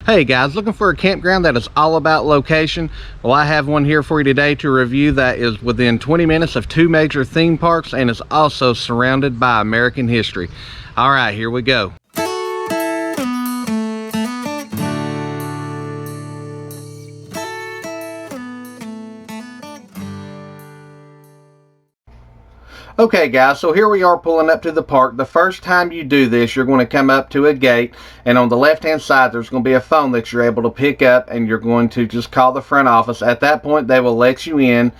Hey guys, looking for a campground that is all about location? Well, I have one here for you today to review that is within 20 minutes of two major theme parks and is also surrounded by American history. All right, here we go. Okay guys, so here we are pulling up to the park. The first time you do this, you're going to come up to a gate, and on the left hand side there's going to be a phone that you're able to pick up, and you're going to just call the front office. At that point they will let you in.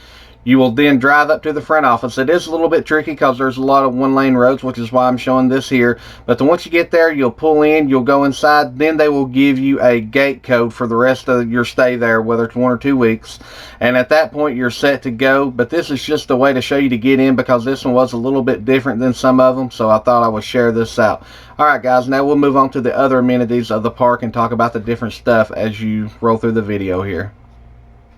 You will then drive up to the front office. It is a little bit tricky because there's a lot of one-lane roads, which is why I'm showing this here. But then once you get there, you'll pull in, you'll go inside, then they will give you a gate code for the rest of your stay there, whether it's 1 or 2 weeks. And at that point, you're set to go. But this is just a way to show you to get in because this one was a little bit different than some of them. So I thought I would share this out. Alright guys, now we'll move on to the other amenities of the park and talk about the different stuff as you roll through the video here.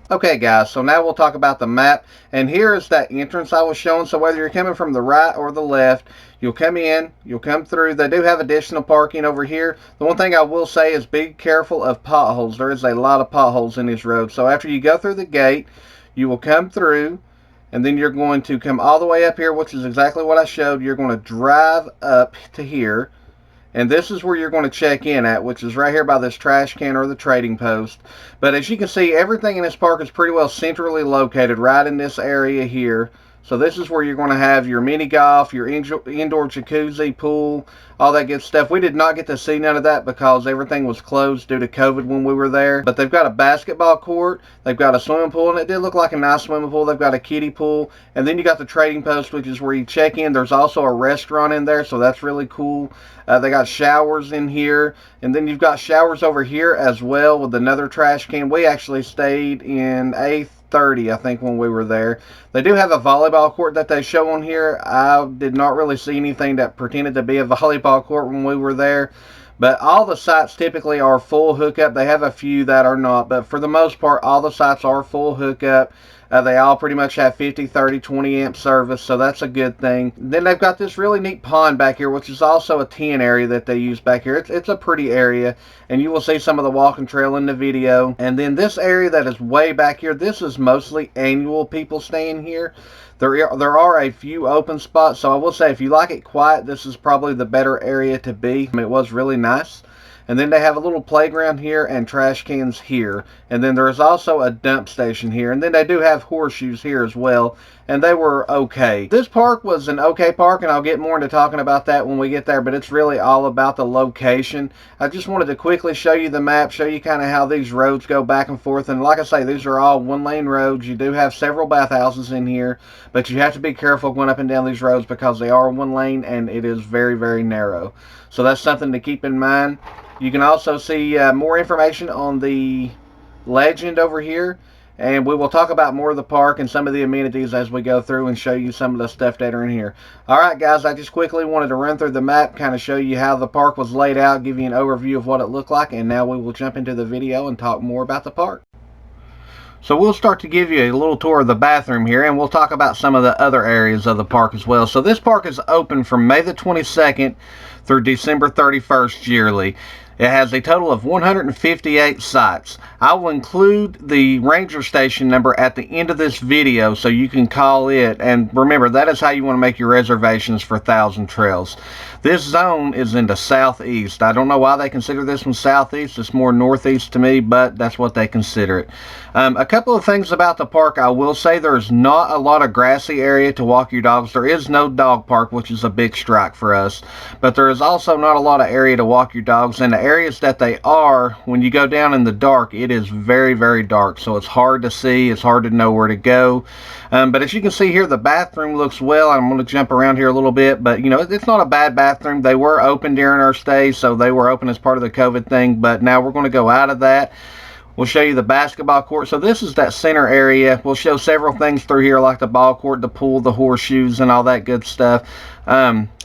Okay guys, so now we'll talk about the map, and here is that entrance I was showing. So whether you're coming from the right or the left, you'll come in, you'll come through. They do have additional parking over here. The one thing I will say is be careful of potholes. There is a lot of potholes in these roads. So after you go through the gate, you will come through, and then you're going to come all the way up here, which is exactly what I showed. You're going to drive up to here. And this is where you're going to check in at, which is right here by this trash can or the trading post. But as you can see, everything in this park is pretty well centrally located right in this area here. So this is where you're going to have your mini golf, your indoor jacuzzi, pool, all that good stuff. We did not get to see none of that because everything was closed due to COVID when we were there. But they've got a basketball court, they've got a swimming pool, and it did look like a nice swimming pool. They've got a kiddie pool, and then you got the trading post, which is where you check in. There's also a restaurant in there, so that's really cool. They got showers in here, and then you've got showers over here as well with another trash can. We actually stayed in A30, I think, when we were there. They do have a volleyball court that they show on here. I did not really see anything that pretended to be a volleyball court when we were there. But all the sites typically are full hookup. They have a few that are not, but for the most part, all the sites are full hookup. They all pretty much have 50, 30, 20 amp service, so that's a good thing. Then they've got this really neat pond back here, which is also a 10 area that they use back here. It's a pretty area, and you will see some of the walking trail in the video. And then this area that is way back here, this is mostly annual people staying here. There are a few open spots, so I will say if you like it quiet, this is probably the better area to be. I mean, it was really nice. And then they have a little playground here and trash cans here. And then there is also a dump station here. And then they do have horseshoes here as well. And they were okay. This park was an okay park, and I'll get more into talking about that when we get there. But it's really all about the location. I just wanted to quickly show you the map, show you kind of how these roads go back and forth. And like I say, these are all one-lane roads. You do have several bathhouses in here. But you have to be careful going up and down these roads because they are one lane and it is very, very narrow. So that's something to keep in mind. You can also see more information on the legend over here, and we will talk about more of the park and some of the amenities as we go through and show you some of the stuff that are in here. Alright guys, I just quickly wanted to run through the map, kind of show you how the park was laid out, give you an overview of what it looked like, and now we will jump into the video and talk more about the park. So we'll start to give you a little tour of the bathroom here, and we'll talk about some of the other areas of the park as well. So this park is open from May the 22nd through December 31st yearly. It has a total of 158 sites. I will include the ranger station number at the end of this video so you can call it. And remember, that is how you want to make your reservations for Thousand Trails. This zone is in the southeast. I don't know why they consider this one southeast. It's more northeast to me, but that's what they consider it. A couple of things about the park. I will say there's not a lot of grassy area to walk your dogs. There is no dog park, which is a big strike for us. But there is also not a lot of area to walk your dogs. And the areas that they are, when you go down in the dark, it is very, very dark. So it's hard to see. It's hard to know where to go. But as you can see here, the bathroom looks well. I'm going to jump around here a little bit, but you know, it's not a bad bathroom. They were open during our stay, so they were open as part of the COVID thing, but now we're going to go out of that. We'll show you the basketball court. So this is that center area. We'll show several things through here like the ball court, the pool, the horseshoes, and all that good stuff.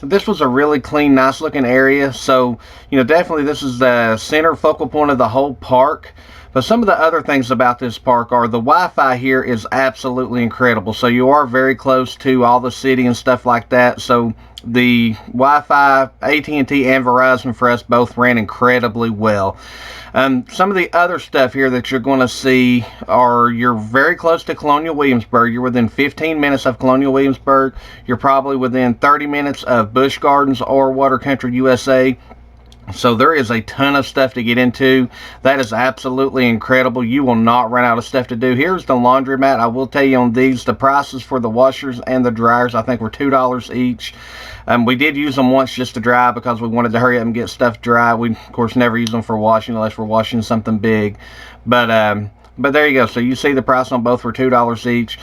This was a really clean, nice looking area. So, definitely this is the center focal point of the whole park. But some of the other things about this park are the Wi-Fi here is absolutely incredible. So you are very close to all the city and stuff like that. So the Wi-Fi, AT&T and Verizon for us both ran incredibly well. Some of the other stuff here that you're going to see are you're very close to Colonial Williamsburg. You're within 15 minutes of Colonial Williamsburg. You're probably within 30 minutes of Busch Gardens or Water Country USA. So there is a ton of stuff to get into. That is absolutely incredible. You will not run out of stuff to do. Here's the laundromat. I will tell you on these, the prices for the washers and the dryers, I think were $2 each. We did use them once just to dry because we wanted to hurry up and get stuff dry. We, of course, never use them for washing unless we're washing something big. But there you go. So you see the price on both were $2 each.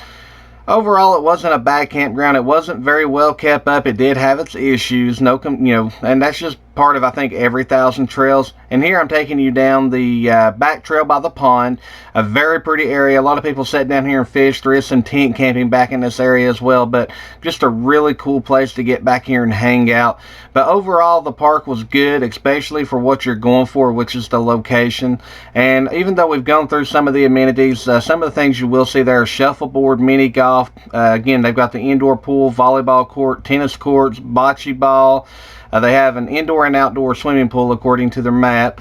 Overall, it wasn't a bad campground. It wasn't very well kept up. It did have its issues, and that's just part of, I think, every 1,000 trails. And here I'm taking you down the back trail by the pond. A very pretty area. A lot of people sat down here and fished. There is some tent camping back in this area as well, but just a really cool place to get back here and hang out. But overall, the park was good, especially for what you're going for, which is the location. And even though we've gone through some of the amenities, some of the things you will see there are shuffleboard, mini golf. Again, they've got the indoor pool, volleyball court, tennis courts, bocce ball. They have an indoor and outdoor swimming pool according to their map.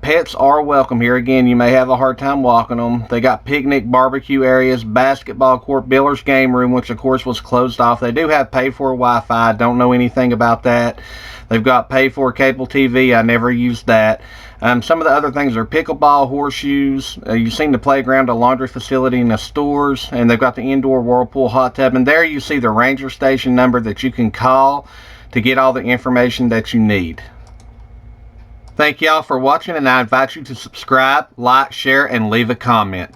Pets are welcome here. Again, you may have a hard time walking them. They got picnic, barbecue areas, basketball court, Biller's game room, which of course was closed off. They do have pay-for Wi-Fi. Don't know anything about that. They've got pay-for cable TV. I never used that. Some of the other things are pickleball, horseshoes. You've seen the playground, a laundry facility, and the stores. And they've got the indoor whirlpool hot tub. And there you see the ranger station number that you can call to get all the information that you need. Thank y'all for watching, and I invite you to subscribe, like, share, and leave a comment.